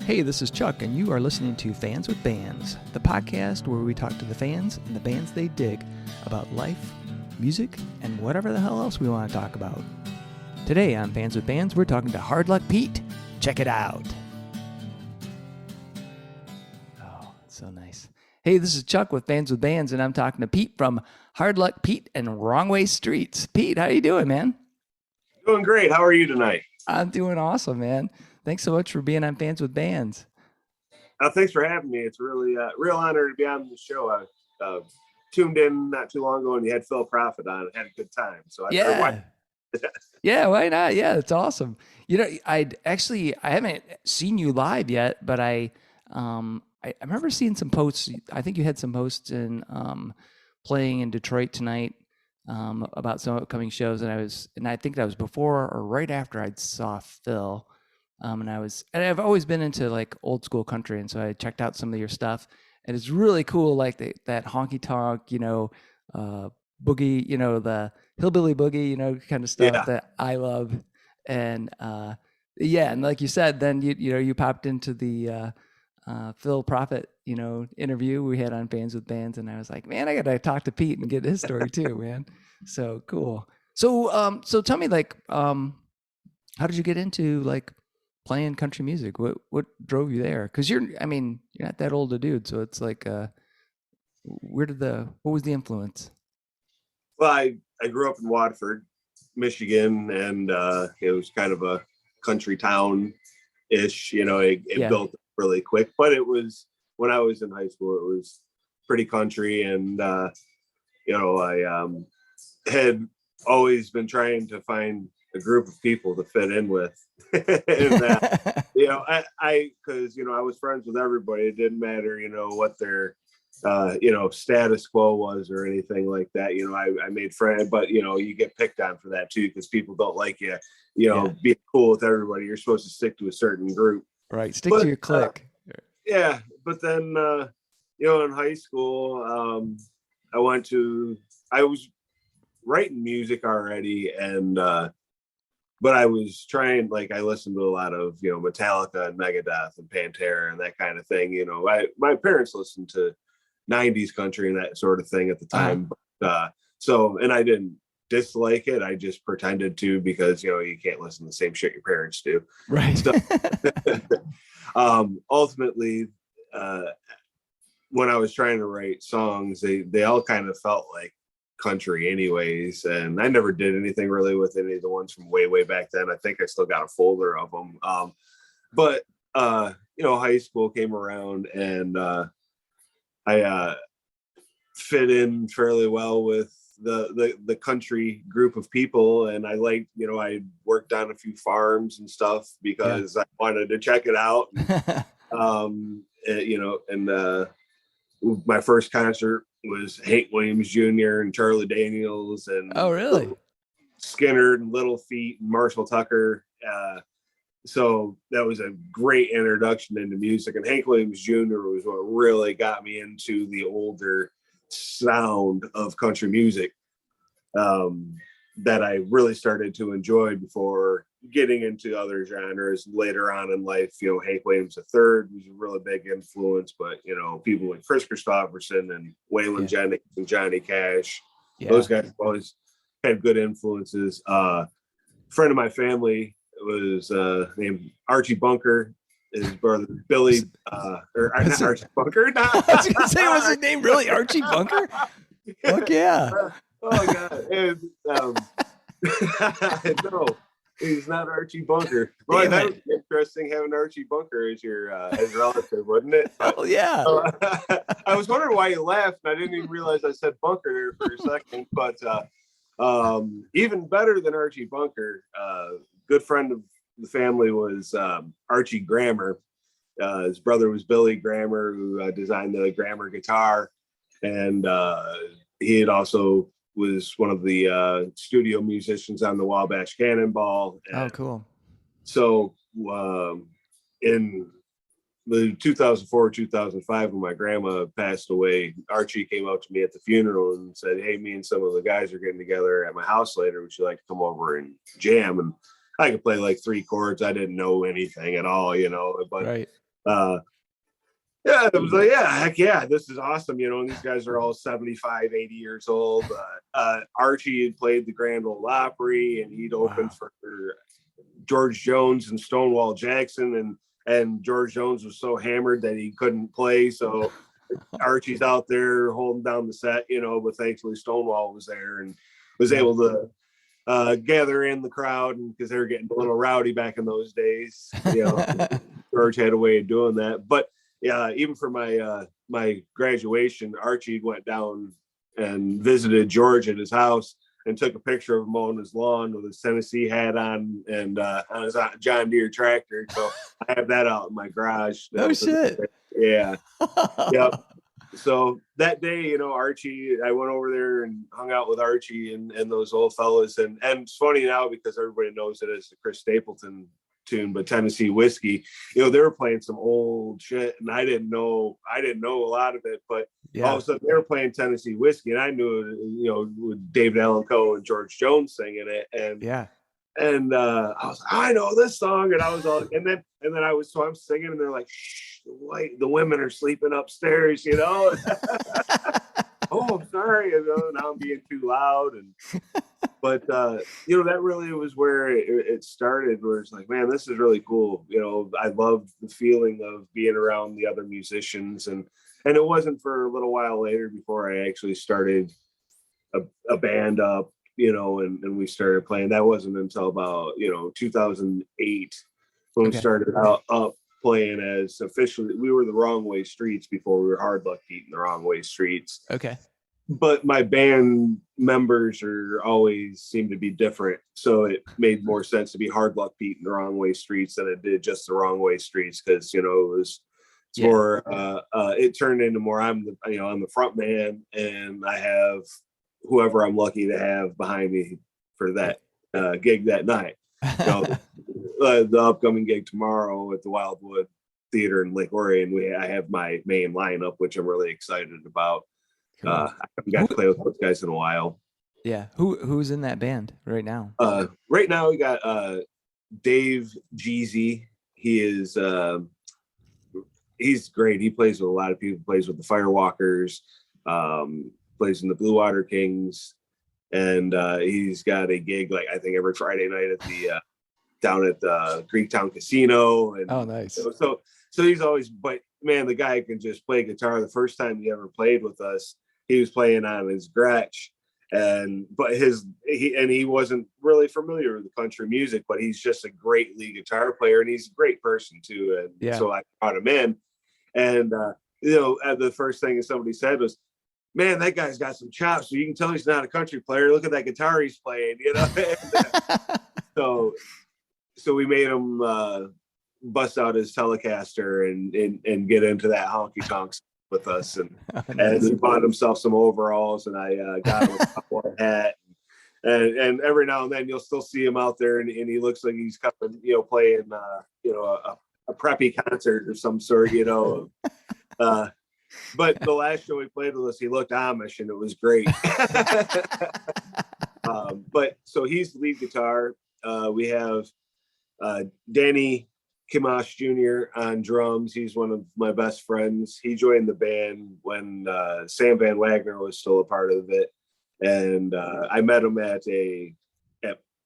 Hey, this is Chuck, and you are listening to Fans with Bands, the podcast where we talk to the fans and the bands they dig about life, music, and whatever the hell else we want to talk about. Today on Fans with Bands, we're talking to Hard Luck Pete. Check it out. Oh, it's so nice. Hey, this is Chuck with Fans with Bands, and I'm talking to Pete from Hard Luck Pete and Wrong Way Streets. Pete, how you doing, man? Doing great. How are you tonight? I'm doing awesome, man. Thanks so much for being on Fans with Bands. Thanks for having me. It's really a real honor to be on the show. I tuned in not too long ago, and you had Phil Prophet on. Had a good time. So Yeah, why not? Yeah, it's awesome. You know, I haven't seen you live yet, but I remember seeing some posts. I think you had some posts in playing in Detroit tonight about some upcoming shows, and I think that was before or right after I saw Phil. And I've always been into like old school country, and so I checked out some of your stuff, and it's really cool, like that honky tonk, boogie, the hillbilly boogie, kind of stuff that I love, and and like you said, then you popped into the Phil Prophet, interview we had on Fans with Bands, and I was like, man, I gotta talk to Pete and get his story too, man. So cool. So tell me, like, how did you get into like playing country music? What drove you there? Because you're not that old a dude, so it's like, what was the influence? Well, I grew up in Waterford, Michigan, and it was kind of a country town ish. It built really quick, but it was when I was in high school, it was pretty country, and I had always been trying to find a group of people to fit in with. And because I was friends with everybody. It didn't matter, what their status quo was or anything like that. I made friends, but you get picked on for that too, because people don't like you, being cool with everybody. You're supposed to stick to a certain group. Right. Stick to your clique. But then in high school, I was writing music already, and but I was trying, like, I listened to a lot of, Metallica and Megadeth and Pantera and that kind of thing. My parents listened to 90s country and that sort of thing at the time. But, and I didn't dislike it. I just pretended to, because, you can't listen to the same shit your parents do. Right. So, ultimately, when I was trying to write songs, they all kind of felt like country anyways, and I never did anything really with any of the ones from way back then. I think I still got a folder of them, but high school came around, and I fit in fairly well with the country group of people, and I worked on a few farms and stuff because I wanted to check it out. My first concert was Hank Williams Jr. and Charlie Daniels and oh, really? Skinner and Little Feat and Marshall Tucker. So that was a great introduction into music. And Hank Williams Jr. was what really got me into the older sound of country music, that I really started to enjoy before getting into other genres later on in life. Hank Williams III was a really big influence, but people like Chris Christopherson and Waylon Jennings and Johnny Cash, those guys always had good influences. A friend of my family was named Archie Bunker. His brother Billy, or not Archie Bunker. No. I was gonna say, was his name really Archie Bunker? Fuck yeah! Oh god! And, no, he's not Archie Bunker. Well, that would be interesting, having Archie Bunker as your as relative, wouldn't it? Oh yeah. I was wondering why you laughed, and I didn't even realize I said Bunker there for a second. But even better than Archie Bunker, good friend of the family was Archie Grammer. His brother was Billy Grammer, who designed the Grammer guitar, and he had also was one of the studio musicians on the Wabash Cannonball. Oh, cool. So in the 2004-2005, when my grandma passed away, Archie came up to me at the funeral and said, hey, me and some of the guys are getting together at my house later. Would you like to come over and jam? And I could play like 3 chords. I didn't know anything at all, but right. uh, yeah, it was like, yeah, heck yeah, this is awesome. And these guys are all 75, 80 years old. Archie had played the Grand Ole Opry, and he'd opened for George Jones and Stonewall Jackson, and George Jones was so hammered that he couldn't play. So Archie's out there holding down the set, but thankfully Stonewall was there and was able to gather in the crowd, and because they were getting a little rowdy back in those days, George had a way of doing that. But yeah, even for my graduation, Archie went down and visited George at his house and took a picture of him on his lawn with his Tennessee hat on and on his John Deere tractor. So I have that out in my garage. Oh shit! Yeah. Yep. So that day, Archie, I went over there and hung out with Archie and those old fellas. And it's funny now because everybody knows it as the Chris Stapleton tune, but Tennessee Whiskey, they were playing some old shit, and I didn't know a lot of it, but all of a sudden they were playing Tennessee Whiskey, and I knew, with David Allan Coe and George Jones singing it, and I was like, I know this song, and I was all, and then I'm singing, and they're like, shh, the women are sleeping upstairs, Oh, I'm sorry, now I'm being too loud, but that really was where it started, where it's like, man, this is really cool. I loved the feeling of being around the other musicians, and it wasn't for a little while later before I actually started a band up, and we started playing. That wasn't until about 2008 when we started up playing as officially. We were the Wrong Way Streets before we were Hard Luck Pete and the Wrong Way Streets. Okay. But my band members always seem to be different, so it made more sense to be Hard Luck Pete and the Wrong Way Streets than it did just the Wrong Way Streets, because it was more. It turned into more. I'm the front man, and I have whoever I'm lucky to have behind me for that gig that night. The upcoming gig tomorrow at the Wildwood Theater in Lake Orion, I have my main lineup, which I'm really excited about. Cool. I haven't got to play with those guys in a while. Yeah. Who's in that band right now? Right now we got Dave Jeezy. He is he's great. He plays with a lot of people, plays with the Firewalkers, plays in the Blue Water Kings, and he's got a gig I think every Friday night at the down at the Greektown Casino. And oh, nice. So he's always, but man, the guy can just play guitar. The first time he ever played with us, he was playing on his Gretsch, but he wasn't really familiar with the country music, but he's just a great lead guitar player, and he's a great person too. And so I brought him in, and the first thing somebody said was, man, that guy's got some chops. So you can tell he's not a country player. Look at that guitar he's playing, So we made him bust out his Telecaster and get into that honky tonks with us, and he bought himself some overalls, and I got him a cowboy hat, and every now and then you'll still see him out there, and he looks like he's coming, playing a preppy concert or some sort, but the last show he played with us, he looked Amish, and it was great. But so he's the lead guitar. We have Danny Kimash Jr. on drums. He's one of my best friends. He joined the band when Sam Van Wagner was still a part of it, and I met him at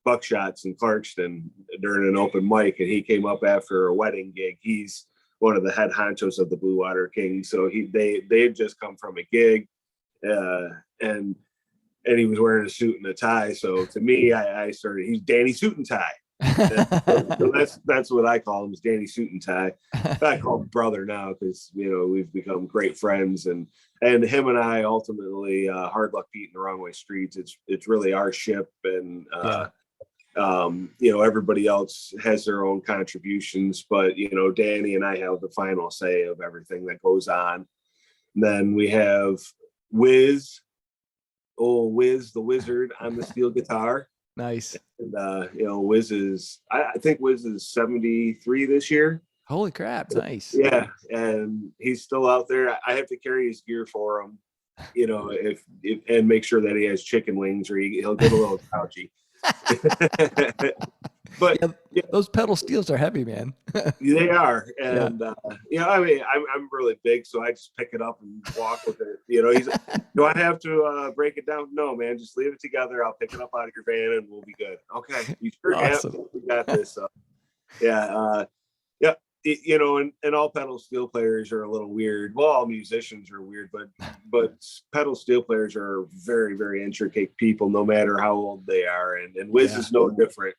Buckshots in Clarkston during an open mic, and he came up after a wedding gig. He's one of the head honchos of the Blue Water Kings, so they had just come from a gig, and he was wearing a suit and a tie. So to me, I started. He's Danny Suit and Tie. So that's what I call him, is Danny Suit and Tie. I call him brother now because we've become great friends, and him and I ultimately Hard Luck Pete and the Wrong Way Streets. It's really our ship, and everybody else has their own contributions, but Danny and I have the final say of everything that goes on. And then we have Wiz the Wizard on the steel guitar. Nice. And Wiz is, I think Wiz is 73 this year. Holy crap! Nice. Yeah, and he's still out there. I have to carry his gear for him, if and make sure that he has chicken wings, or he'll get a little grouchy. But Yeah, yeah, those pedal steels are heavy, man. they are, Yeah. and I mean, I'm really big, so I just pick it up and walk with it. You know, he's. Do I have to break it down? No, man, just leave it together. I'll pick it up out of your van, and we'll be good. Okay, you sure? Yeah, Awesome. we got this. So, yeah, yeah. You know, and all pedal steel players are a little weird. Well, all musicians are weird, but pedal steel players are very, very intricate people, no matter how old they are, and Wiz Yeah. is no different.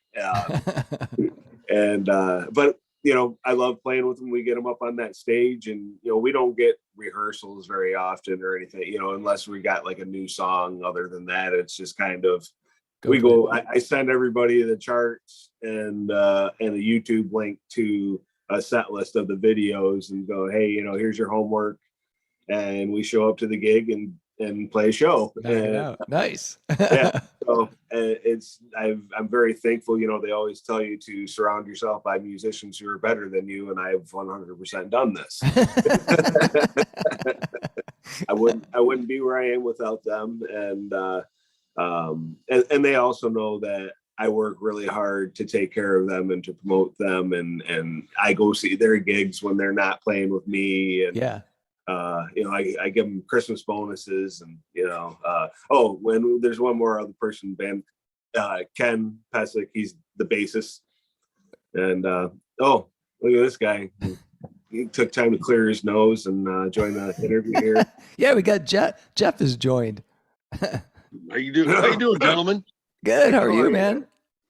And but you know, I love playing with them. We get them up on that stage, and you know, we don't get rehearsals very often or anything, you know, unless we got like a new song. Other than that, it's just kind of Go we for it. go. I send everybody the charts and a YouTube link to a set list of the videos and go, hey, you know, here's your homework, and we show up to the gig and play a show. Knock it out. Nice. Yeah, so I'm very thankful. You know, they always tell you to surround yourself by musicians who are better than you, and I've 100% done this. I wouldn't be where I am without them, and they also know that I work really hard to take care of them and to promote them, and I go see their gigs when they're not playing with me, and Yeah. you know, I give them Christmas bonuses, and you know, oh, when there's one more other person, band, Ken Pesic, he's the bassist, and oh, look at this guy. He took time to clear his nose and join the interview here. Yeah, we got Jeff. Jeff is joined. How you doing, gentlemen? Good. How are you, man?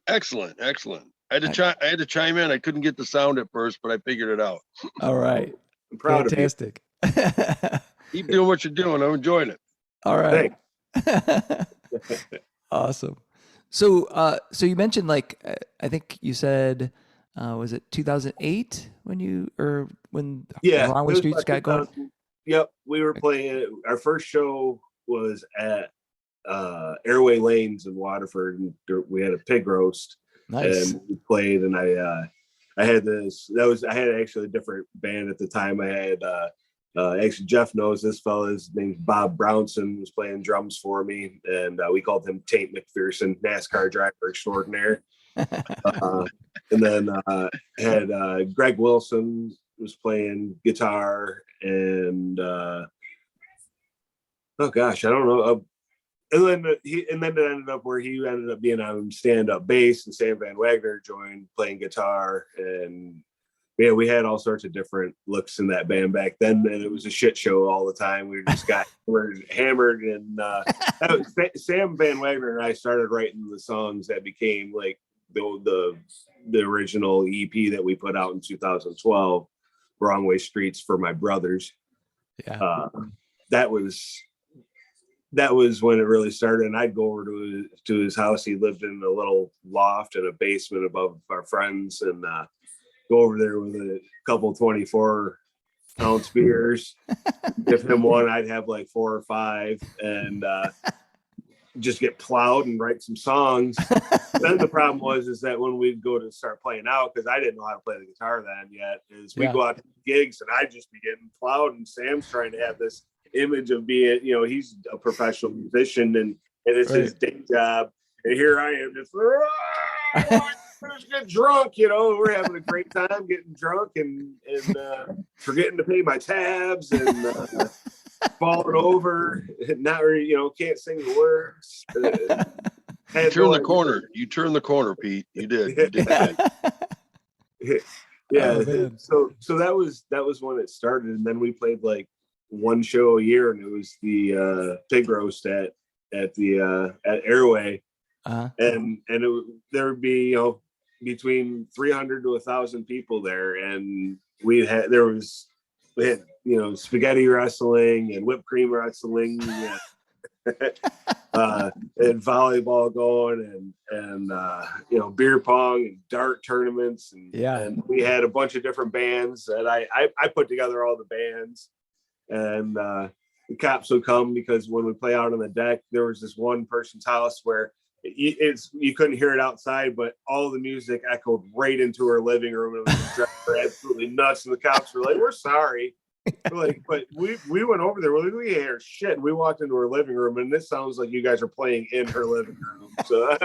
Excellent. I had to chime in. I couldn't get the sound at first, but I figured it out. All right. I'm proud Fantastic. Keep doing what you're doing. I'm enjoying it. All right. Awesome. So, so you mentioned like I think you said, was it 2008 when Wrong Way Streets got going? Yep, we were playing. Our first show was at Airway Lanes in Waterford, and we had a pig roast. Nice. And we played, and I had I had actually a different band at the time. I had actually Jeff knows this fella. His name's Bob Brownson, was playing drums for me, and we called him Taint McPherson, NASCAR driver extraordinaire. And then had Greg Wilson was playing guitar, and oh gosh, I don't know. And then it ended up where he ended up being on stand-up bass, and Sam Van Wagner joined playing guitar, and yeah, we had all sorts of different looks in that band back then, and it was a shit show all the time. We just got hammered, and Sam Van Wagner and I started writing the songs that became like the original EP that we put out in 2012, Wrong Way Streets for My Brothers. Yeah. That was when it really started, and I'd go over to his house. He lived in a little loft in a basement above our friends, and go over there with a couple 24-ounce beers. If him one, I'd have like 4 or 5, and just get plowed and write some songs. Then the problem is that when we'd go to start playing out, because I didn't know how to play the guitar then yet, is we go out to gigs and I'd just be getting plowed, and Sam's trying to have this image of being, you know, he's a professional musician, and it's his day job, and here I am just get drunk, you know. We're having a great time getting drunk and forgetting to pay my tabs, and falling over, not really, you know, can't sing the words. You turned the corner, Pete. You did. Yeah. Oh, so that was when it started, and then we played like one show a year, and it was the pig roast at Airway. And there would be, you know, between 300 to 1,000 people there, and we had, you know, spaghetti wrestling and whipped cream wrestling, and volleyball going, and you know, beer pong and dart tournaments, and we had a bunch of different bands that I put together all the bands, and the cops would come because when we play out on the deck, there was this one person's house where you couldn't hear it outside, but all the music echoed right into her living room. It was just absolutely nuts, and the cops were like, "We're sorry." We're like, but we went over there. We're like, we hear shit. We walked into her living room, and this sounds like you guys are playing in her living room. So,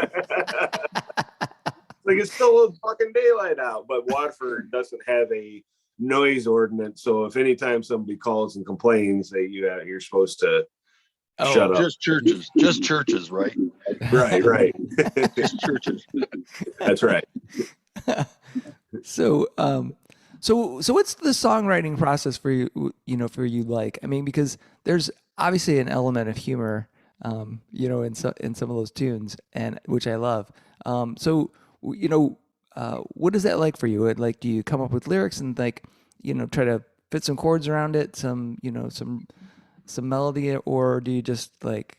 Like it's still fucking daylight out, but Watford doesn't have a noise ordinance. So if anytime somebody calls and complains that you're supposed to shut up. Just churches, right? Right. Just churches. That's right. So, so what's the songwriting process for you? You know, for you, like, I mean, because there's obviously an element of humor, you know, in some of those tunes, and which I love. So, you know, what is that like for you? Like, do you come up with lyrics and like, you know, try to fit some chords around it, some, you know, some melody, or do you just like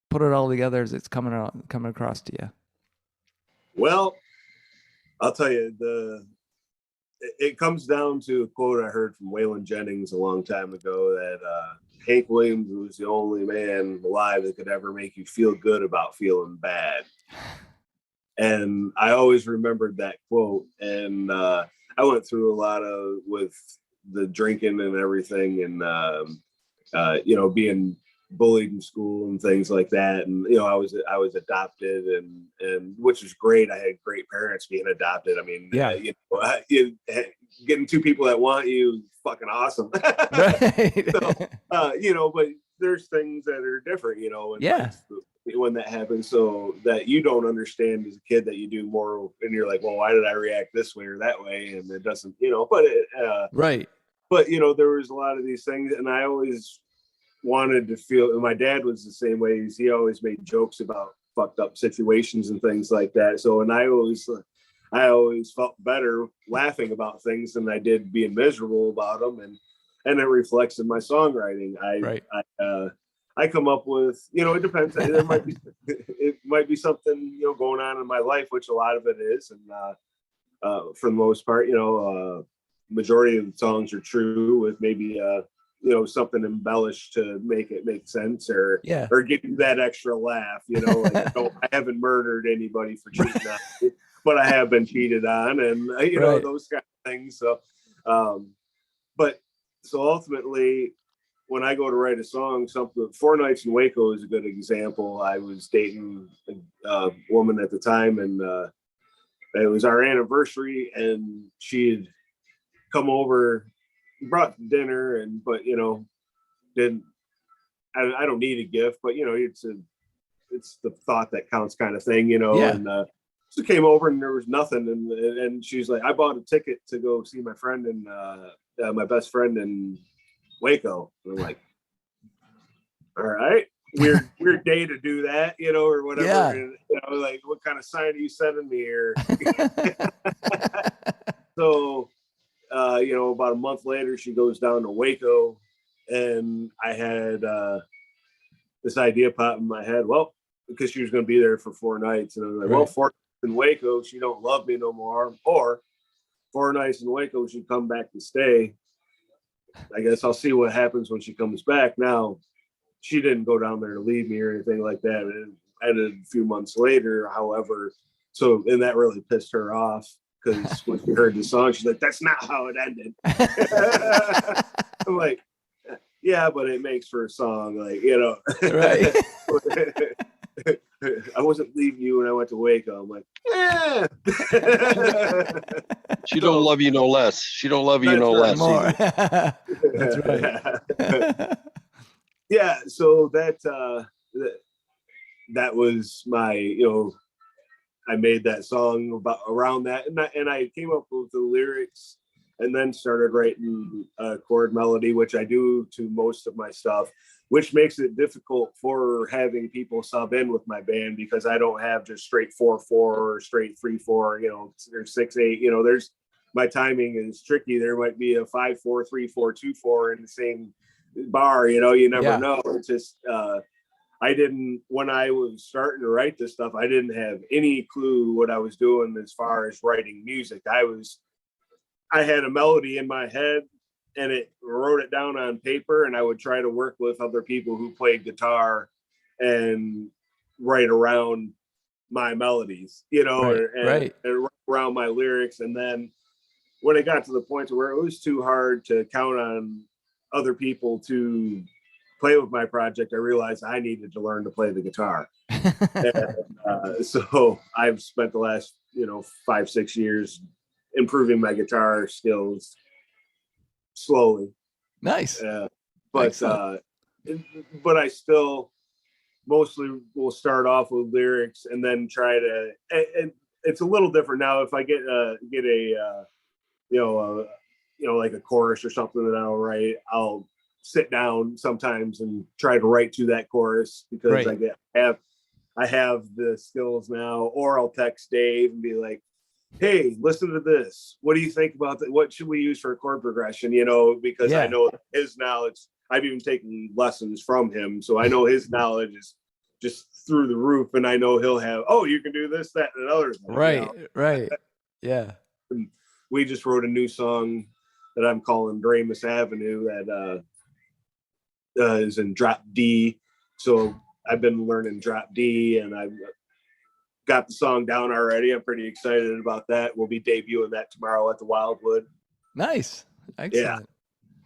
put it all together as it's coming across to you? Well, I'll tell you, it comes down to a quote I heard from Waylon Jennings a long time ago that Hank Williams was the only man alive that could ever make you feel good about feeling bad. And I always remembered that quote. And I went through a lot with the drinking and everything, and you know, being bullied in school and things like that. And you know, I was adopted, and which was great. I had great parents being adopted. I mean, Yeah. you know, getting two people that want you, fucking awesome. Right. So, you know, but there's things that are different, you know, and Yeah. when that happens, so that you don't understand as a kid, that you do more, and you're like, well, why did I react this way or that way? And it doesn't, you know, Right. but you know, there was a lot of these things, and I always wanted to feel, and my dad was the same way. He always made jokes about fucked up situations and things like that. So, and I always felt better laughing about things than I did being miserable about them, and it reflects in my songwriting. I come up with, you know, it depends. It might be something, you know, going on in my life, which a lot of it is, and for the most part, you know, majority of the songs are true, with maybe you know, something embellished to make it make sense, or give you that extra laugh, you know. Like, I haven't murdered anybody for cheating on me, but I have been cheated on, and you know, those kind of things. So but so ultimately, when I go to write a song, something, Four Nights in Waco is a good example. I was dating a woman at the time, and it was our anniversary, and she had come over, brought dinner, but you know, didn't, I don't need a gift, but you know, it's the thought that counts, kind of thing, you know. And so came over, and there was nothing, and she's like, I bought a ticket to go see my friend and my best friend in Waco. And I'm like, all right, weird day to do that, you know, or whatever. Yeah. And, you know, like, what kind of sign are you sending me here? So you know, about a month later, she goes down to Waco, and I had this idea pop in my head. Well, because she was going to be there for 4 nights, and I was like, well, 4 nights in Waco, she don't love me no more, or 4 nights in Waco, she come back to stay. I guess I'll see what happens when she comes back. Now, she didn't go down there to leave me or anything like that. It ended a few months later, however. So, and that really pissed her off, because when she heard the song, she's like, that's not how it ended. I'm like, yeah, but it makes for a song, like, you know. Right. I wasn't leaving you when I went to Waco. I'm like, yeah. She don't love you no less. She don't love you no less. More. That's right. Yeah, so that was my, you know, I made that song around that, and I came up with the lyrics, and then started writing a chord melody, which I do to most of my stuff, which makes it difficult for having people sub in with my band, because I don't have just straight 4/4 or straight 3/4, you know, or 6/8. You know, there's, my timing is tricky. There might be a 5/4, 3/4, 2/4 in the same bar. You know, you never know. It's just I didn't, when I was starting to write this stuff, I didn't have any clue what I was doing as far as writing music. I had a melody in my head, and wrote it down on paper, and I would try to work with other people who played guitar and write around my melodies, you know, and around my lyrics. And then when it got to the point where it was too hard to count on other people to play with my project, I realized I needed to learn to play the guitar. And, so I've spent the last 5, 6 years, improving my guitar skills slowly. Nice. But I still mostly will start off with lyrics and then try to, and it's a little different now. If I get a like a chorus or something that I'll write, I'll sit down sometimes and try to write to that chorus, because I have the skills now. Or I'll text Dave and be like, hey, listen to this. What do you think about that? What should we use for a chord progression? Because I know his knowledge. I've even taken lessons from him, so I know his knowledge is just through the roof, and I know he'll have, you can do this, that, and another thing. Right. Yeah. And we just wrote a new song that I'm calling Dramus Avenue that is in drop D. So I've been learning drop D, and I've got the song down already. I'm pretty excited about that. We'll be debuting that tomorrow at the Wildwood. Nice. Excellent. Yeah.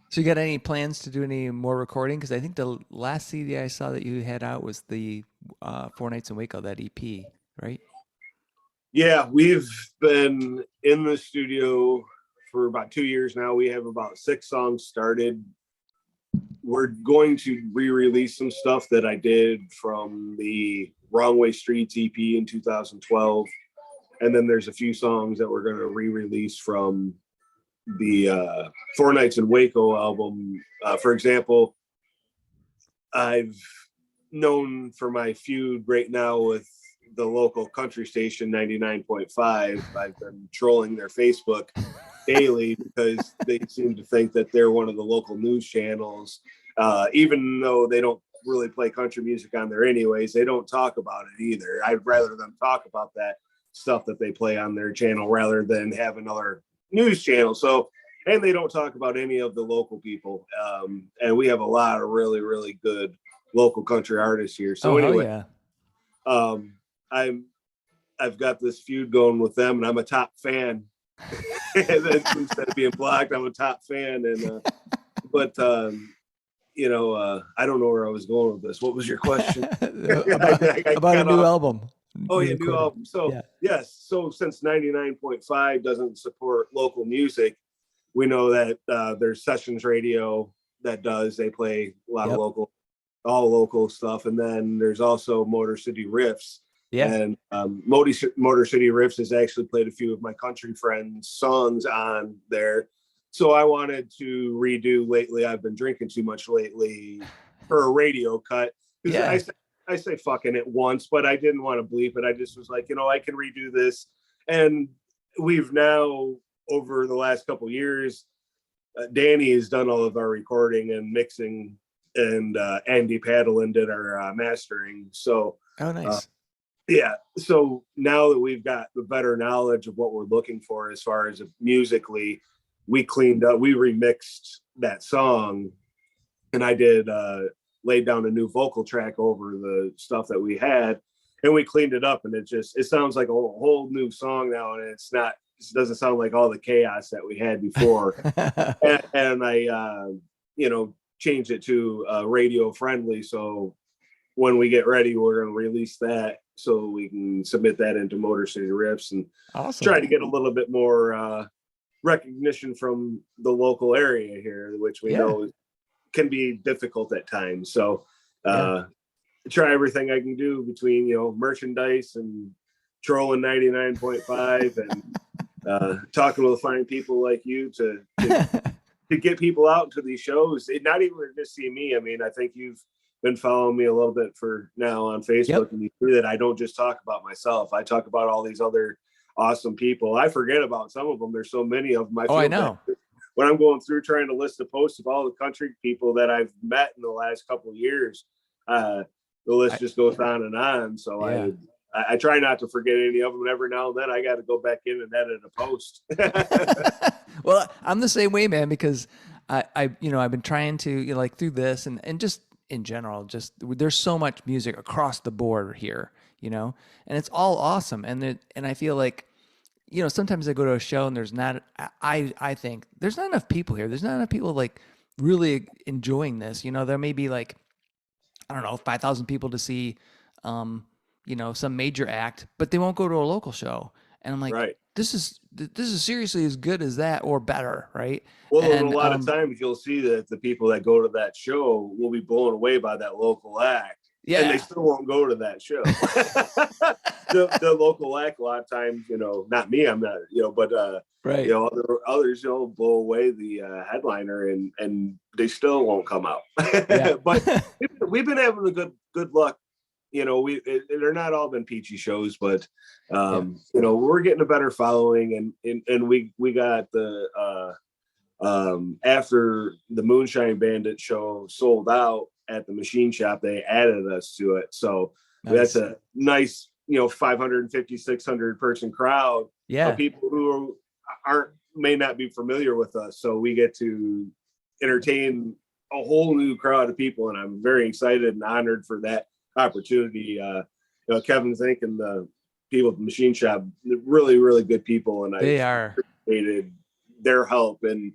So you got any plans to do any more recording? Because I think the last CD I saw that you had out was the 4 Nights in Waco, that EP, right? Yeah, we've been in the studio for about 2 years now. We have about 6 songs started. We're going to re-release some stuff that I did from the Wrong Way Streets EP in 2012. And then there's a few songs that we're going to re-release from the 4 Nights in Waco album. For example, I've known for my feud right now with the local country station 99.5. I've been trolling their Facebook daily because they seem to think that they're one of the local news channels, even though they don't really play country music on there anyways. They don't talk about it either. I'd rather them talk about that stuff that they play on their channel rather than have another news channel. So, and they don't talk about any of the local people. And we have a lot of really, really good local country artists here. So anyway, I've got this feud going with them, and I'm a top fan. Instead of being blocked, I'm a top fan. And I don't know where I was going with this. What was your question? about a new album. New album. So yes. So since 99.5 doesn't support local music, we know that there's Sessions Radio that does. They play a lot of all local stuff. And then there's also Motor City Riffs. Yeah. And Motor City Riffs has actually played a few of my country friends' songs on there. So I wanted to redo Lately I've Been Drinking Too Much Lately for a radio cut. Because I say fucking it once, but I didn't want to bleep it. I just was like, I can redo this. And we've now, over the last couple of years, Danny has done all of our recording and mixing, and Andy Paddlin did our mastering. So, nice. So now that we've got the better knowledge of what we're looking for as far as musically, we cleaned up, we remixed that song, and I did laid down a new vocal track over the stuff that we had, and we cleaned it up, and it sounds like a whole new song now, and it doesn't sound like all the chaos that we had before. and I changed it to radio friendly. So when we get ready, we're going to release that so we can submit that into Motor City Riffs and try to get a little bit more recognition from the local area here, which we know can be difficult at times. So try everything I can do between, merchandise and trolling 99.5 and talking with fine people like you to get people out to these shows. Not even just see me. I mean, I think you've been following me a little bit for now on Facebook, and you see that I don't just talk about myself. I talk about all these other awesome people. I forget about some of them. There's so many of them. I know. When I'm going through trying to list the posts of all the country people that I've met in the last couple of years, the list just goes on and on. So I try not to forget any of them. And every now and then I got to go back in and edit a post. Well, I'm the same way, man, because I've been trying to through this and just in general, just there's so much music across the board here, and it's all awesome. And I feel like, sometimes I go to a show and there's not, I think there's not enough people here. There's not enough people really enjoying this. There may be 5,000 people to see, some major act, but they won't go to a local show. And I'm like, Right. this is seriously as good as that or better, right? Well, and a And lot of times you'll see that the people that go to that show will be blown away by that local act, and they yeah, still won't go to that show. The local act, a lot of times, not me, I'm not, but right. others, blow away the headliner, and they still won't come out. Yeah. But we've been having a good luck. They're not all been peachy shows, but Yeah. we're getting a better following, and we got the after the Moonshine Bandit show sold out at the machine shop, they added us to it. So Nice. that's a nice, 550, 600 person crowd Yeah. of people who may not be familiar with us. So we get to entertain a whole new crowd of people. And I'm very excited and honored for that opportunity. Kevin Zink and the people at the machine shop, really, really good people. And They I are. appreciated their help and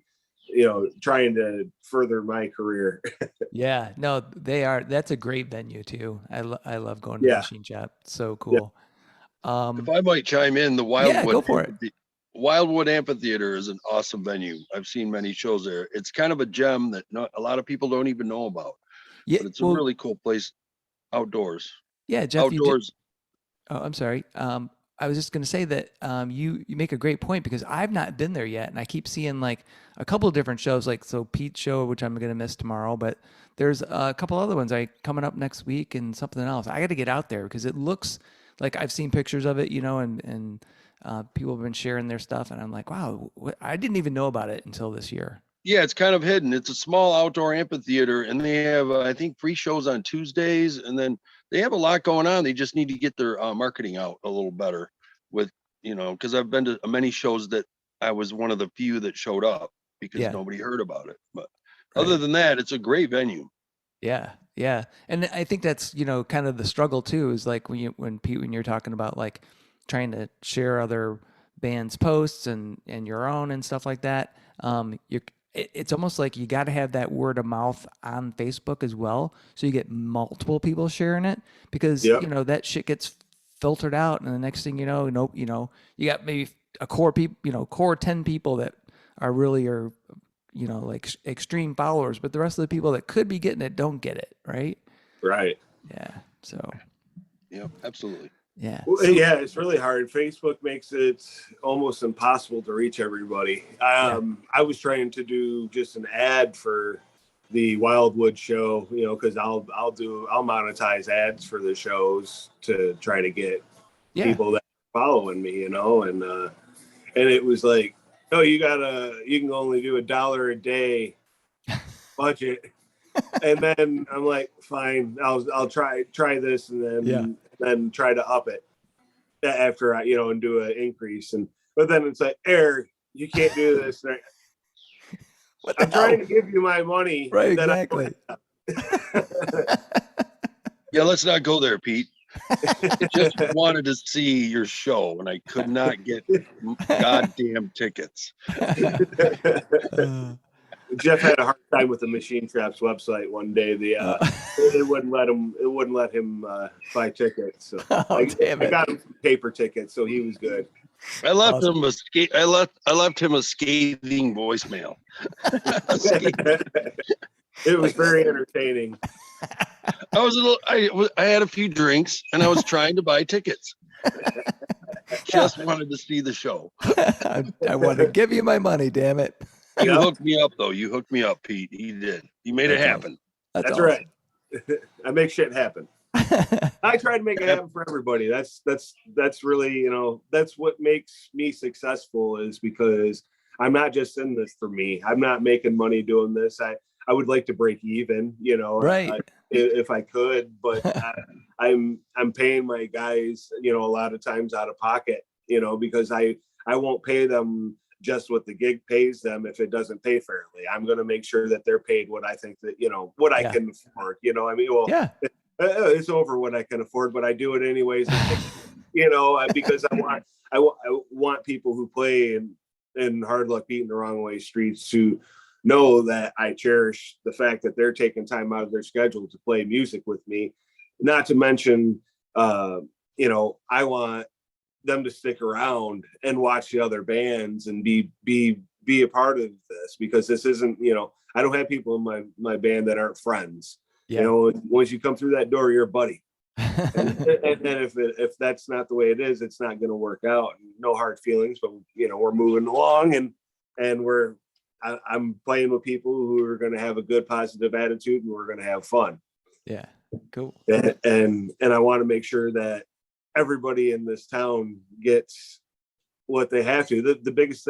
trying to further my career. Yeah, no, they are. That's a great venue too. I love going to the Yeah. machine shop. So Yeah. cool. If I might chime in, the Yeah, go for it. Wildwood Amphitheater is an awesome venue. I've seen many shows there. It's kind of a gem that not a lot of people don't even know about, Yeah, but it's a really cool place outdoors. yeah, Jeff, Outdoors. oh, I'm sorry. I was just going to say that you make a great point because I've not been there yet, and I keep seeing like a couple of different shows, like so Pete's show, which I'm going to miss tomorrow, but there's a couple other ones coming up next week and something else. I got to get out there because it looks like I've seen pictures of it, and people have been sharing their stuff, and I'm like, wow, I didn't even know about it until this year. Yeah, it's kind of hidden. It's a small outdoor amphitheater, and they have, I think, free shows on Tuesdays, and then they have a lot going on. They just need to get their marketing out a little better with, because I've been to many shows that I was one of the few that showed up because Yeah. nobody heard about it. But Right. other than that, it's a great venue. Yeah, yeah, and I think that's kind of the struggle too. Is like when Pete, when you're talking about like trying to share other bands' posts and your own and stuff like that. It's almost like you got to have that word of mouth on Facebook as well, so you get multiple people sharing it because Yep. that shit gets filtered out, and the next thing you know, you got maybe a core people, core 10 people that are really like extreme followers, but the rest of the people that could be getting it don't get it, right? Right. Yeah. So, Yeah, absolutely. yeah. Well, So, yeah, it's really hard. Facebook makes it almost impossible to reach everybody. I was trying to do just an ad for the Wildwood show, because I'll monetize ads for the shows to try to get yeah. people that are following me, and it was like, oh, you can only do $1 a day budget. And then I'm like, fine, I'll try this, and then try to up it after and do an increase. But then it's like, Eric, you can't do this. What the I'm hell? trying to give you my money. Right. Exactly. Yeah, let's not go there, Pete. Just wanted to see your show, and I could not get goddamn tickets. Jeff had a hard time with the Machine Traps website one day. It wouldn't let him buy tickets. So damn it. I got him paper tickets, so he was good. I left him I left him a scathing voicemail. It was very entertaining. I had a few drinks and I was trying to buy tickets. Just wanted to see the show. I want to give you my money, damn it. You hooked me up, though. You hooked me up, Pete. He did. He made it happen. That's awesome. right. I make shit happen. I try to make it happen for everybody. That's really, that's what makes me successful, is because I'm not just in this for me. I'm not making money doing this. I would like to break even, Right. If I could, but I'm paying my guys, a lot of times out of pocket, because I won't pay them just what the gig pays them if it doesn't pay fairly. I'm going to make sure that they're paid what I think that, what I can afford, it's over what I can afford, but I do it anyways, because I want people who play in Hard Luck Beating the Wrong Way streets to know that I cherish the fact that they're taking time out of their schedule to play music with me. Not to mention, I want them to stick around and watch the other bands and be a part of this, because this isn't, I don't have people in my band that aren't friends. Yeah. Once you come through that door, you're a buddy. And if that's not the way it is, it's not going to work out. No hard feelings, but we're moving along, and I'm playing with people who are going to have a good positive attitude, and we're going to have fun. Yeah. Cool. And I want to make sure that everybody in this town gets what they have to. The biggest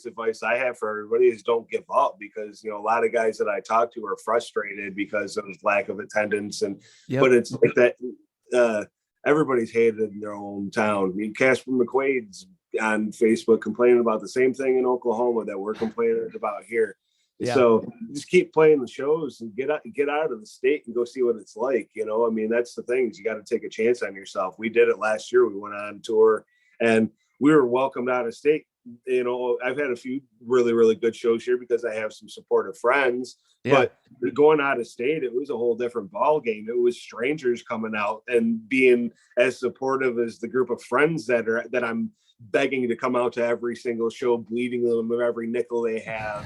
advice I have for everybody is don't give up, because a lot of guys that I talk to are frustrated because of lack of attendance, but it's like that. Everybody's hated in their own town. I mean, Casper McQuaid's on Facebook complaining about the same thing in Oklahoma that we're complaining about here. Yeah. So just keep playing the shows and get out of the state and go see what it's like. I mean, that's the thing, is you got to take a chance on yourself. We did it last year. We went on tour and we were welcomed out of state. I've had a few really, really good shows here because I have some supportive friends, but going out of state, it was a whole different ball game. It was strangers coming out and being as supportive as the group of friends that I'm begging to come out to every single show, bleeding them of every nickel they have,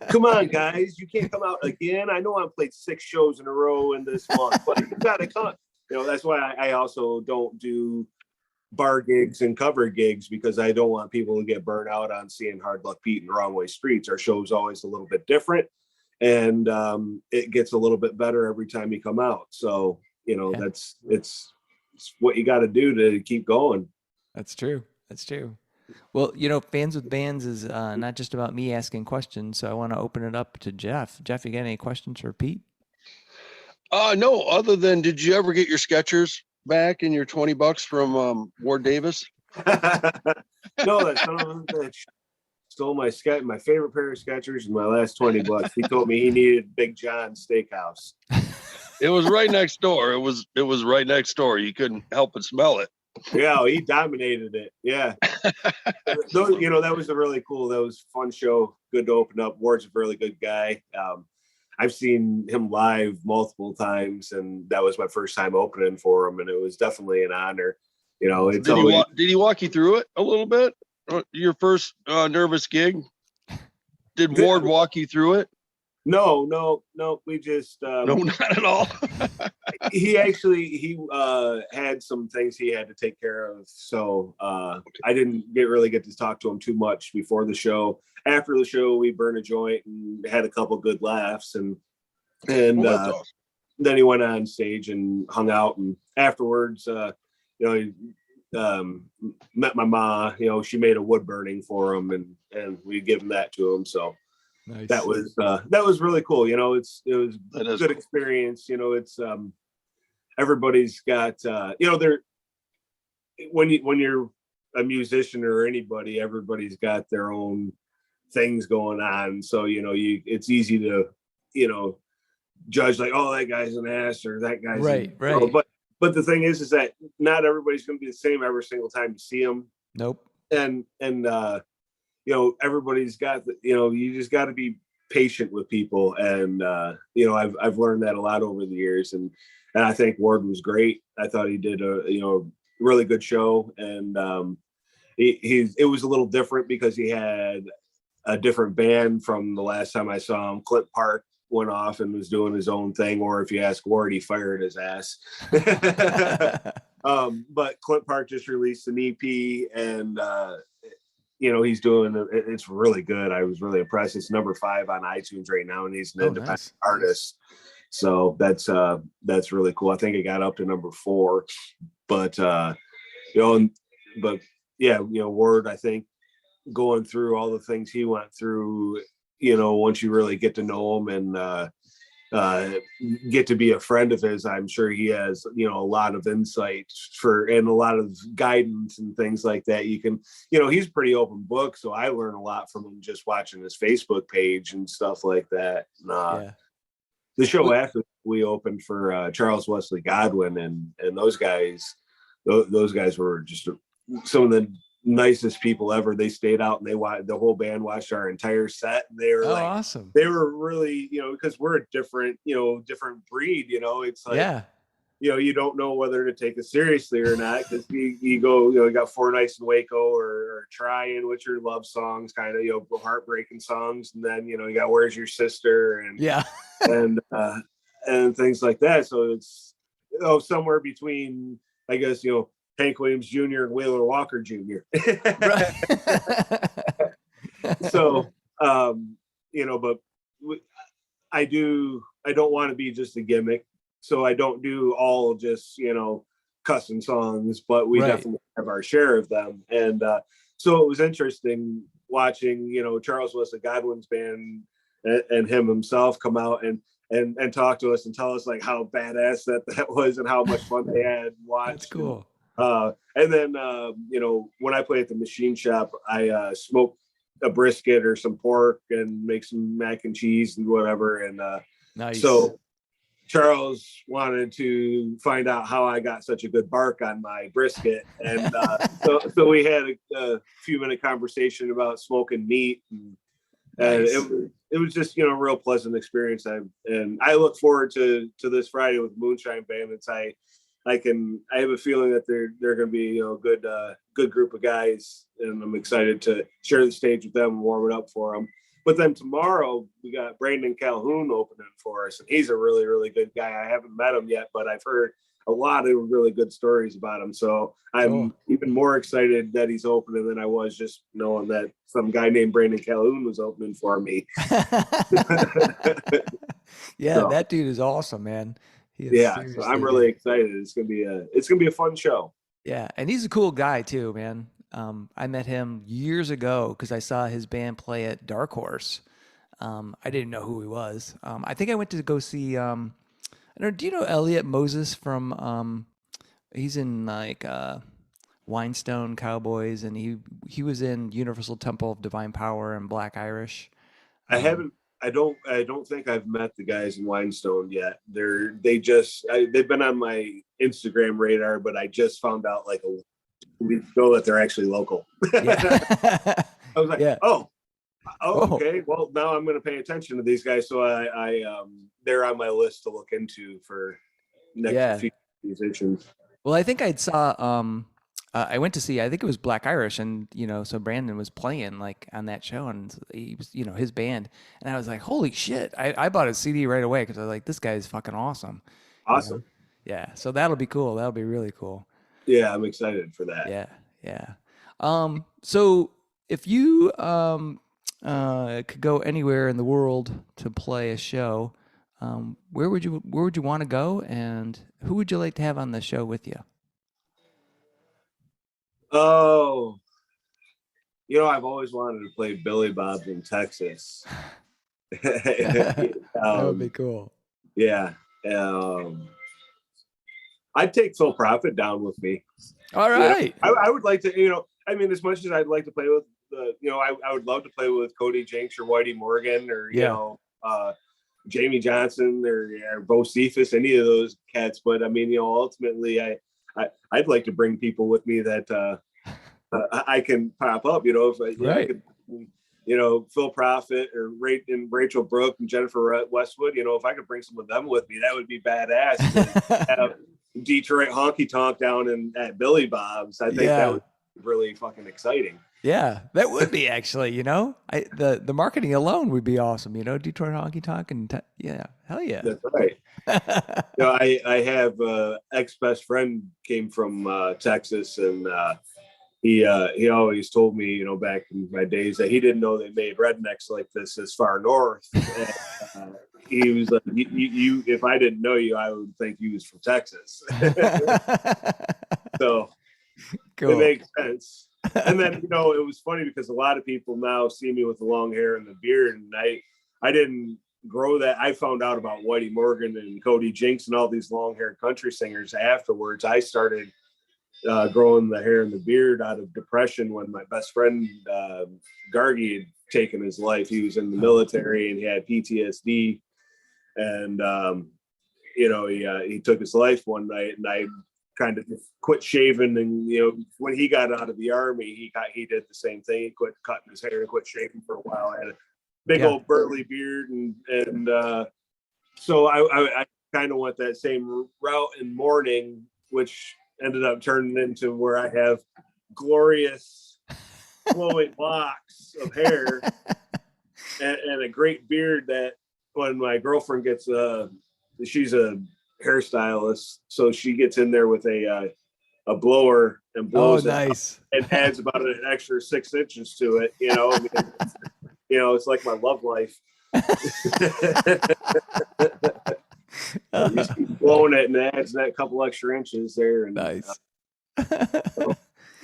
Come on, guys, you can't come out again. I know I played 6 shows in a row in this month, but you gotta come. That's why I also don't do bar gigs and cover gigs, because I don't want people to get burned out on seeing Hard Luck Pete and Wrong Way Streets. Our show's always a little bit different, and it gets a little bit better every time you come out. So it's what you got to do to keep going. That's true. Well, Fans with Bands is not just about me asking questions, so I want to open it up to Jeff. Jeff, you got any questions for Pete? No, other than, did you ever get your Skechers back in your $20 from Ward Davis? No, that son of a bitch stole my favorite pair of Skechers and my last $20. He told me he needed Big John's Steakhouse. It was right next door. It was right next door. You couldn't help but smell it. Yeah, he dominated it. Yeah. That was that was a fun show. Good to open up. Ward's a really good guy. I've seen him live multiple times, and that was my first time opening for him, and it was definitely an honor. Did he walk you through it a little bit? Your first nervous gig? Did Ward walk you through it? No. We just no, not at all. he had some things he had to take care of, so I didn't really get to talk to him too much before the show. After the show, we burned a joint and had a couple good laughs, and awesome. Then he went on stage and hung out, and afterwards, he met my ma. She made a wood burning for him, and we give him that to him. So. Nice. That was really cool. It was a good experience. It's everybody's got when you're a musician or anybody, everybody's got their own things going on. So it's easy to judge, like, oh, that guy's an ass or that guy's right. But the thing is that not everybody's going to be the same every single time you see them. Nope. And everybody's got you just got to be patient with people, and I've learned that a lot over the years, and I think Ward was great. I thought he did a really good show, and it was a little different because he had a different band from the last time I saw him. Clint Park went off and was doing his own thing, or if you ask Ward, he fired his ass. But Clint Park just released an EP, and he's doing it's really good. I was really impressed. It's number 5 on iTunes right now, and he's an independent artist. So that's really cool. I think it got up to number 4, but Ward, I think going through all the things he went through, once you really get to know him and get to be a friend of his, I'm sure he has a lot of insight and a lot of guidance and things like that. You can he's pretty open book, so I learn a lot from him just watching his Facebook page and stuff like that. The show after we opened for Charles Wesley Godwin, and those guys were just some of the nicest people ever. They stayed out and the whole band watched our entire set, and they were awesome. They were really because we're a different different breed. It's like you don't know whether to take it seriously or not, because you go, you got Four Nights in Waco or Trying, which are love songs, kind of, heartbreaking songs. And then, you got Where's Your Sister and, Yeah. and things like that. So it's, somewhere between, I guess, Hank Williams Jr. and Wheeler Walker Jr. Right. So, but I don't want to be just a gimmick. So I don't do all just, custom songs, but we definitely have our share of them. And so it was interesting watching, Charles Wesley Godwin's band and him himself come out and talk to us and tell us like how badass that was and how much fun they had watched. That's cool. And then, when I play at the machine shop, I smoke a brisket or some pork and make some mac and cheese and whatever. And Nice. So Charles wanted to find out how I got such a good bark on my brisket. And so we had a few minute conversation about smoking meat. And Nice. it was just, a real pleasant experience. And I look forward to this Friday with Moonshine Bandits. I have a feeling that they're going to be, a good group of guys, and I'm excited to share the stage with them and warm it up for them. But then tomorrow we got Brandon Calhoun opening for us, and he's a really, really good guy. I haven't met him yet, but I've heard a lot of really good stories about him. So I'm even more excited that he's opening than I was just knowing that some guy named Brandon Calhoun was opening for me. Yeah, so, that dude is awesome, man. So I'm really excited. It's gonna be a fun show. Yeah, and he's a cool guy too, man. I met him years ago because I saw his band play at Dark Horse. I didn't know who he was. I think I went to go see. I don't know. Do you know Elliot Moses from? He's in like Whinstone Cowboys, and he was in Universal Temple of Divine Power and Black Irish. I haven't. I don't think I've met the guys in Whinstone yet. They've been on my Instagram radar, but I just found out like a week ago that they're actually local. Yeah. I was like, okay. Well, now I'm going to pay attention to these guys. So they're on my list to look into for next few musicians. Well, I think I went to see, I think it was Black Irish, and so Brandon was playing like on that show, and he was, his band, and I was like, holy shit! I bought a CD right away because I was like, this guy is fucking awesome. Awesome. Yeah, so that'll be cool. That'll be really cool. Yeah, I'm excited for that. Yeah. So if you could go anywhere in the world to play a show, where would you want to go, and who would you like to have on the show with you? Oh, I've always wanted to play Billy Bob's in Texas. That would be cool. Yeah. I'd take Phil Prophet down with me. All right. I would like to, as much as I'd like to play with I would love to play with Cody Jinks or Whitey Morgan or, Jamie Johnson or Bo Cephas, any of those cats. But ultimately I'd like to bring people with me that I can pop up, if I could, Phil Prophet or Rachel Brooke and Jennifer Westwood, if I could bring some of them with me, that would be badass. Have Detroit honky tonk down at Billy Bob's. I think that would be really fucking exciting. Yeah, that would be actually, the marketing alone would be awesome, Detroit honky tonk and hell yeah. That's right. I have ex best friend came from Texas, and he always told me, back in my days, that he didn't know they made rednecks like this as far north. And, he was like, you, if I didn't know you, I would think you was from Texas. So cool. It makes sense. And then, it was funny because a lot of people now see me with the long hair and the beard, and I didn't grow that. I found out about Whitey Morgan and Cody Jinks and all these long haired country singers afterwards. I started growing the hair and the beard out of depression when my best friend Gargi had taken his life. He was in the military and he had PTSD, and he took his life one night, and I kind of quit shaving. And when he got out of the army, he did the same thing. He quit cutting his hair and quit shaving for a while. I had a big old burly beard, and so I kind of went that same route in mourning, which ended up turning into where I have glorious flowing locks of hair and a great beard that when my girlfriend gets she's a hairstylist, so she gets in there with a blower and blows nice. it and adds about an extra 6 inches to it. I mean, it's like my love life. Just keep blowing it and adds that couple extra inches there. And,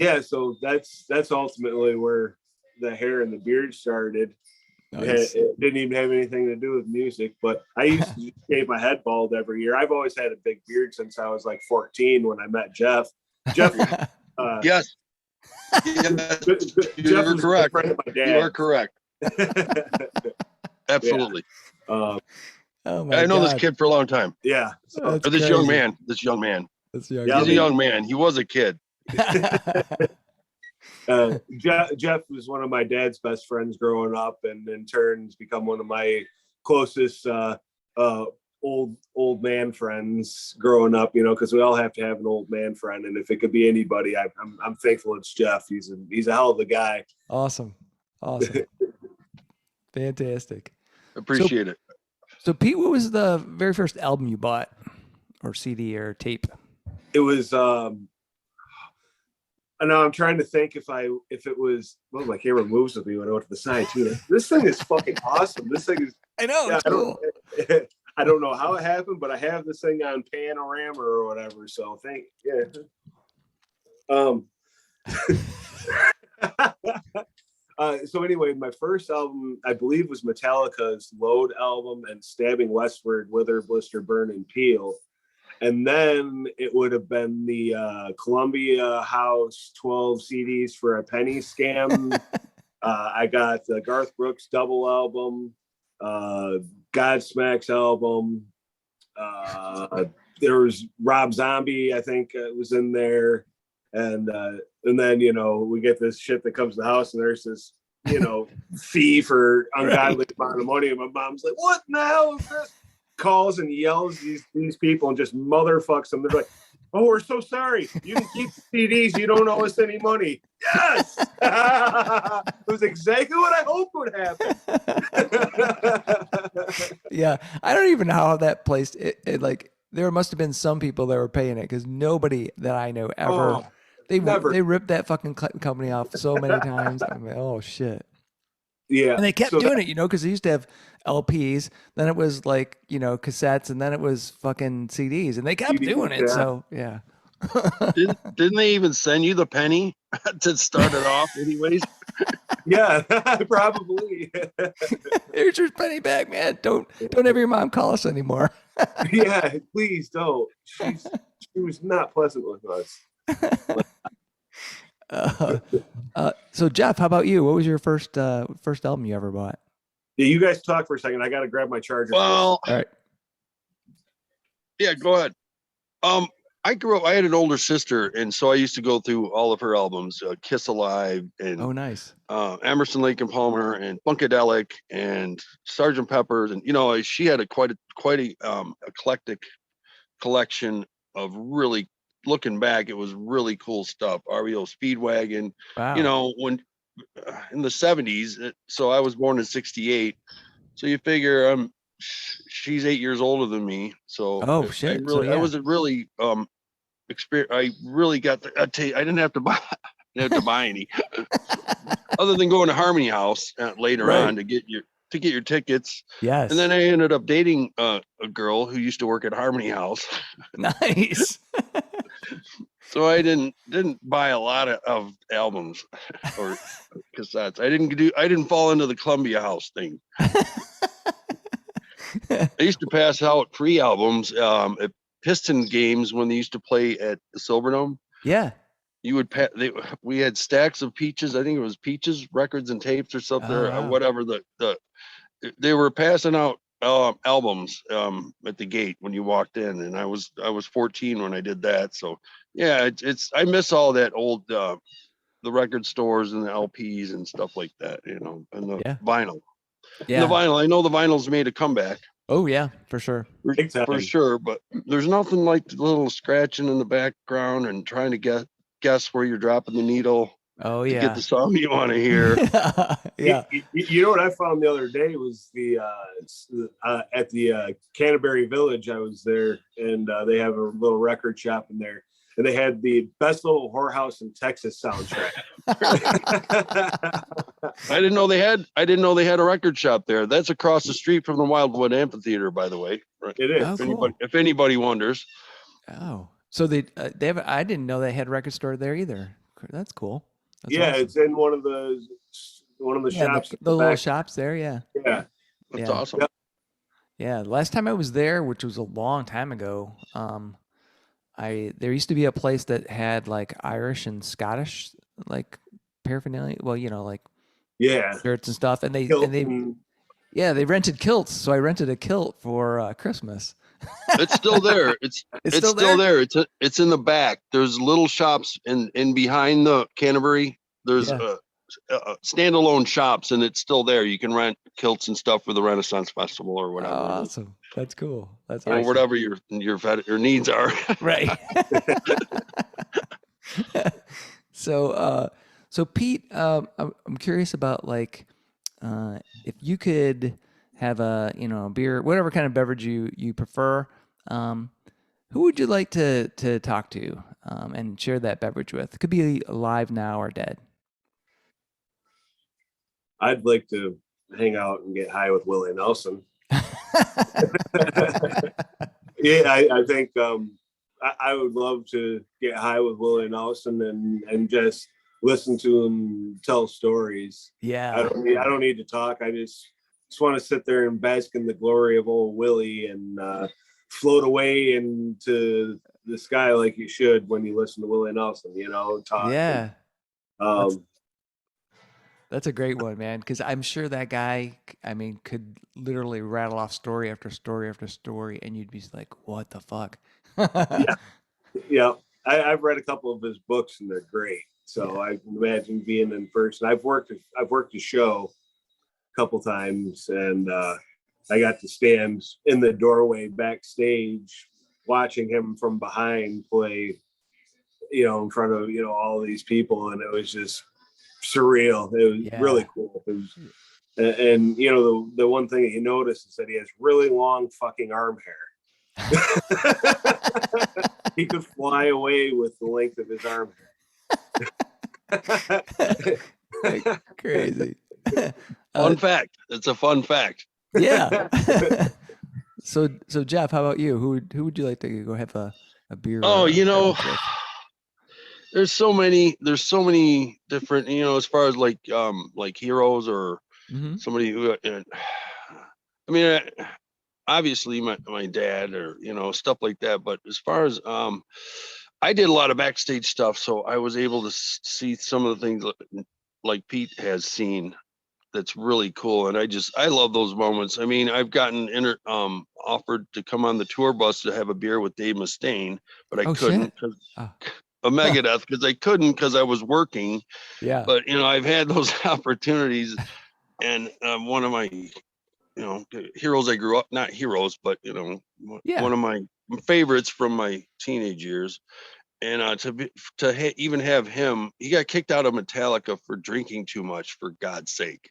Nice. So that's ultimately where the hair and the beard started. Nice. It didn't even have anything to do with music, but I used to shave my head bald every year. I've always had a big beard since I was like 14 when I met Jeff. Jeff, yes. Jeff You're was correct. a friend of my dad. You are correct. Absolutely. Oh I know this kid for a long time. Yeah. Or this young man. This young man. That's young. He's a young man. He was a kid. Jeff was one of my dad's best friends growing up, and in turn has become one of my closest old man friends growing up. Because we all have to have an old man friend, and if it could be anybody, I'm thankful it's Jeff. He's a hell of a guy. Awesome. Fantastic. Appreciate it. So Pete, what was the very first album you bought, or CD or tape? It was I know I'm trying to think if it was, well, my camera moves with me when I went to the side too. This thing is fucking awesome. This thing is, I know, it's cool. I don't know how it happened, but I have this thing on Panorama or whatever. So so anyway, my first album, I believe, was Metallica's Load album and Stabbing Westward, Wither, Blister, Burn, and Peel. And then it would have been the Columbia House 12 CDs for a penny scam. I got the Garth Brooks double album, Godsmack's album. There was Rob Zombie, I think, was in there. And then, we get this shit that comes to the house, and there's this, fee for ungodly amount of money. And my mom's like, what in the hell is this? Calls and yells these people and just motherfucks them. They're like, oh, we're so sorry. You can keep the CDs. You don't owe us any money. Yes. It was exactly what I hoped would happen. Yeah. I don't even know how that placed it. Like, there must have been some people that were paying it, because nobody that I know ever, they ripped that fucking company off so many times. I'm like, oh shit. Yeah. And they kept doing it, because they used to have LPs, then it was like, cassettes, and then it was fucking CDs, and they kept doing it. Yeah. So yeah. Didn't they even send you the penny to start it off anyways? Yeah, probably. Here's your penny back, man. Don't have your mom call us anymore. Yeah, please don't. She was not pleasant with us. So Jeff, how about you? What was your first album you ever bought? Yeah, you guys talk for a second. I got to grab my charger. Well, all right. Yeah, go ahead. I grew up, I had an older sister, and so I used to go through all of her albums, Kiss Alive, and oh, nice. Emerson, Lake and Palmer, and Funkadelic, and Sgt. Pepper's, and she had quite a eclectic collection of really, looking back, it was really cool stuff. REO Speedwagon, wow. When in the 70s. So I was born in 68. So you figure she's 8 years older than me. So oh shit. I was really experience. I really got I didn't have to buy any other than going to Harmony House later on to get your tickets. Yes. And then I ended up dating a girl who used to work at Harmony House. Nice. So I didn't buy a lot of albums or cassettes. I didn't fall into the Columbia House thing. I used to pass out free albums at Piston games when they used to play at the Silverdome. Yeah. You would we had stacks of Peaches. I think it was Peaches records and tapes or something, or whatever. They were passing out albums at the gate when you walked in, and I was 14 when I did that. So yeah, I miss all that old the record stores and the LPs and stuff like that, and the vinyl. Yeah. And the vinyl. I know the vinyl's made a comeback. Oh yeah, for sure. Big time. For sure. But there's nothing like the little scratching in the background and trying to guess where you're dropping the needle Oh to get yeah. the song you want to hear. Yeah. You know what I found the other day was the at the Canterbury Village. I was there, and they have a little record shop in there, and they had the Best Little Whorehouse in Texas soundtrack. I didn't know they had a record shop there. That's across the street from the Wildwood Amphitheater, by the way. It is. Oh, If cool. anybody wonders. Oh, so they have. I didn't know they had a record store there either. That's cool. That's Yeah, awesome. it's in one of the Yeah, shops. the little shops there. Yeah. Yeah. That's Yeah. awesome. Yeah. Last time I was there, which was a long time ago, there used to be a place that had like Irish and Scottish like paraphernalia. Well, like Yeah. shirts and stuff, and they Hilton. yeah, they rented kilts. So I rented a kilt for Christmas. It's still there. It's still still there. It's in the back. There's little shops in behind the Canterbury. There's Yeah. standalone shops, and it's still there. You can rent kilts and stuff for the Renaissance Festival or Oh, whatever. awesome. That's cool. That's Or awesome. whatever your needs are. Right. So Pete, I'm curious about like, if you could have a beer, whatever kind of beverage you prefer, who would you like to talk to, and share that beverage with? It could be alive now or dead. I'd like to hang out and get high with Willie Nelson. Yeah, I think I would love to get high with Willie Nelson and just listen to him tell stories. Yeah. I don't need to talk. I just want to sit there and bask in the glory of old Willie and float away into the sky like you should when you listen to Willie Nelson. Talk. Yeah. And, That's a great one, man. Because I'm sure that guy, could literally rattle off story after story after story, and you'd be like, "What the fuck?" yeah. I've read a couple of his books, and they're great. So yeah. I can imagine being in person. I've worked a show a couple times, and I got to stand in the doorway backstage, watching him from behind play. In front of all these people, and it was just surreal. It was really cool. It was, and the one thing that you notice is that he has really long fucking arm hair. He could fly away with the length of his arm hair. Crazy. Fun fact. It's a fun fact. Yeah. So Jeff, how about you? Who would you like to go have a beer? Oh, there's so many different, as far as like heroes or somebody who, obviously my dad or, stuff like that. But as far as, I did a lot of backstage stuff. So I was able to see some of the things like Pete has seen. That's really cool. And I love those moments. I've gotten offered to come on the tour bus to have a beer with Dave Mustaine, but I couldn't because a Megadeth, because I couldn't because I was working. Yeah. But I've had those opportunities, and one of my heroes I grew up, not heroes, but one of my favorites from my teenage years. And even have him, he got kicked out of Metallica for drinking too much, for God's sake.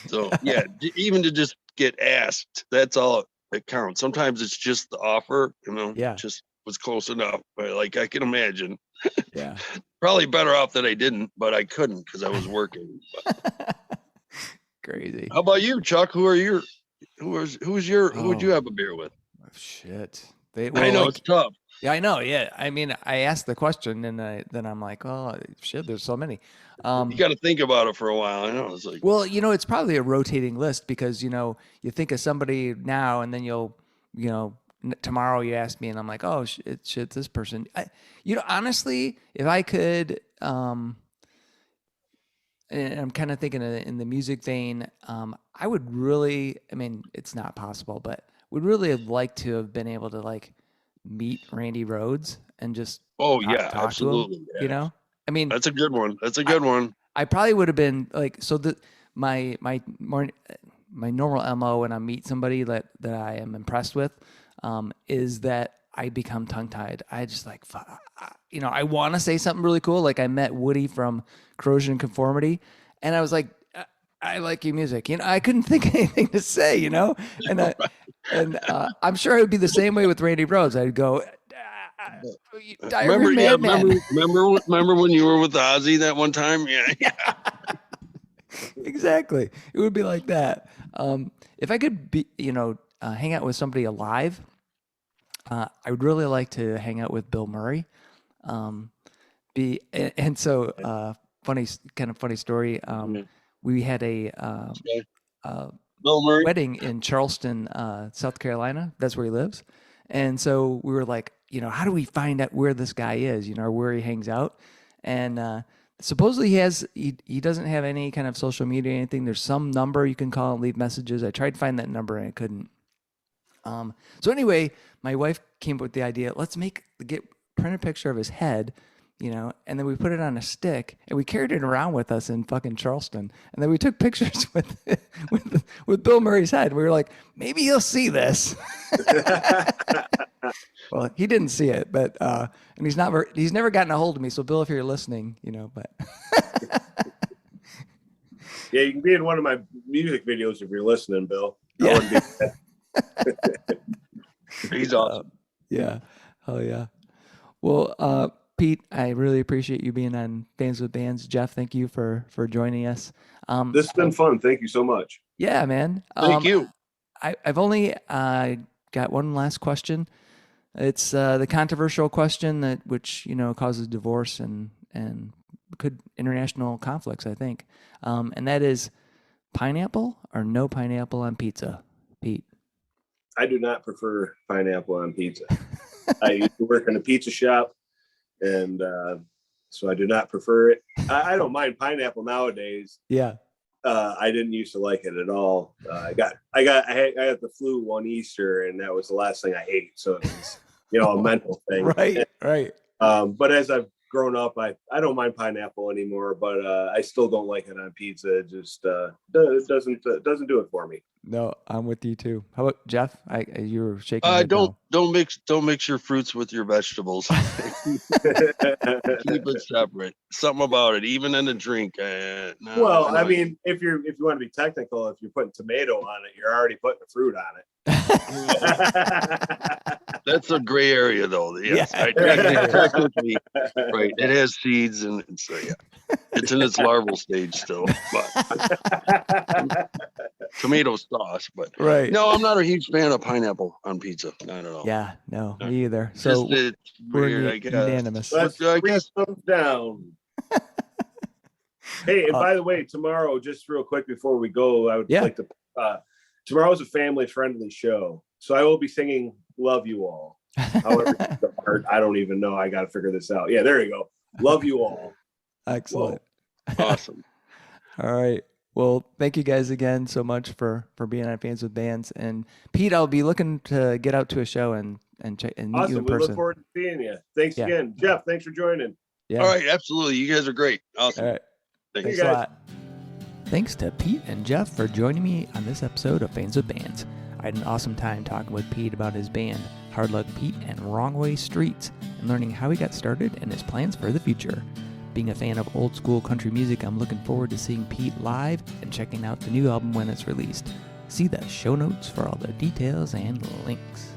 So yeah, even to just get asked, that's all it counts. Sometimes it's just the offer, just was close enough. But like I can imagine, yeah, probably better off that I didn't, but I couldn't because I was working. Crazy. How about you, Chuck? Who would you have a beer with? Shit. I know it's tough. Yeah, I know. Yeah. I asked the question and then I'm like, oh shit, there's so many. You got to think about it for a while. I know. It's like, well, it's probably a rotating list because, you think of somebody now and then you'll, tomorrow you ask me and I'm like, oh shit, this person, honestly, if I could, and I'm kind of thinking in the music vein, I would really, it's not possible, but would really have liked to have been able to like meet Randy Rhoads and just talk absolutely to him, that's a good one. That's a good one. I probably would have been like, so my normal MO when I meet somebody that I am impressed with, is that I become tongue-tied. I just like, I want to say something really cool. Like I met Woody from Corrosion and Conformity, and I was like, I like your music. I couldn't think of anything to say, and I'm sure it would be the same way with Randy Rhoads. I'd go, Remember, Diary Madman. remember when you were with Ozzy that one time? Yeah. Exactly. It would be like that. If I could be, hang out with somebody alive, I would really like to hang out with Bill Murray. So funny story. We had a Bill Murray. wedding in Charleston, South Carolina. That's where he lives. And so we were like, how do we find out where this guy is, or where he hangs out? And supposedly he doesn't have any kind of social media or anything. There's some number you can call and leave messages. I tried to find that number and I couldn't. So anyway, my wife came up with the idea, let's print a picture of his head, and then we put it on a stick and we carried it around with us in fucking Charleston. And then we took pictures with Bill Murray's head. We were like, maybe he'll see this. Well, he didn't see it, but, and he's never gotten a hold of me. So Bill, if you're listening, but. Yeah, you can be in one of my music videos if you're listening, Bill. Yeah. He's awesome. Yeah. Oh yeah. Well, Pete, I really appreciate you being on Fans with Bands. Jeff, thank you for joining us. This has been fun. Thank you so much. Yeah, man. Thank you. I've only got one last question. It's the controversial question which causes divorce and could international conflicts, I think. And that is pineapple or no pineapple on pizza, Pete? I do not prefer pineapple on pizza. I used to work in a pizza shop, and so I do not prefer it. I don't mind pineapple nowadays. Yeah. I didn't used to like it at all. I got the flu one Easter, and that was the last thing I ate. So it was, a mental thing. Right. But as I've grown up, I don't mind pineapple anymore, but I still don't like it on pizza. It just doesn't do it for me. No, I'm with you too. How about Jeff? You were shaking. Don't mix your fruits with your vegetables. Keep it separate. Something about it, even in a drink. No, well, I mean, if you want to be technical, if you're putting tomato on it, you're already putting a fruit on it. That's a gray area, though. Yes, yeah. Technically, right. It has seeds, and it's in its larval stage still. But tomato sauce, but right. No, I'm not a huge fan of pineapple on pizza. Not at all. Yeah, no, me either. So it's weird, I guess. Unanimous. Let's thumbs down. Hey, and by the way, tomorrow, just real quick before we go, I would like to. Tomorrow's a family-friendly show, so I will be singing "Love You All." However, I don't even know. I got to figure this out. Yeah, there you go. Love you all. Excellent. Awesome. All right. Well, thank you guys again so much for being on Fans with Bands. And Pete, I'll be looking to get out to a show and meet you in person. We look forward to seeing you. Thanks again, Jeff. Thanks for joining. Yeah. All right, absolutely. You guys are great. Awesome. All right. Thanks a lot. Thanks to Pete and Jeff for joining me on this episode of Fans with Bands. I had an awesome time talking with Pete about his band, Hard Luck Pete and Wrong Way Streets, and learning how he got started and his plans for the future. Being a fan of old school country music, I'm looking forward to seeing Pete live and checking out the new album when it's released. See the show notes for all the details and links.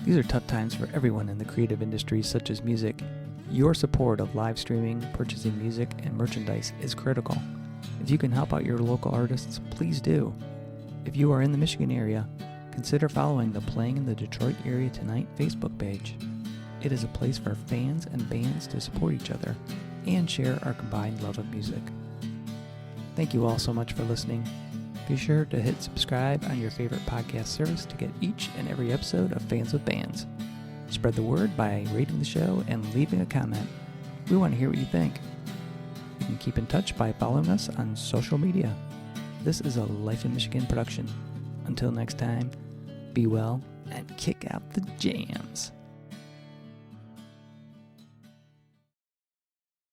These are tough times for everyone in the creative industries such as music. Your support of live streaming, purchasing music, and merchandise is critical. If you can help out your local artists, please do. If you are in the Michigan area, consider following the Playing in the Detroit Area Tonight Facebook page. It is a place for fans and bands to support each other and share our combined love of music. Thank you all so much for listening. Be sure to hit subscribe on your favorite podcast service to get each and every episode of Fans with Bands. Spread the word by rating the show and leaving a comment. We want to hear what you think. You can keep in touch by following us on social media. This is a Life in Michigan production. Until next time, be well and kick out the jams.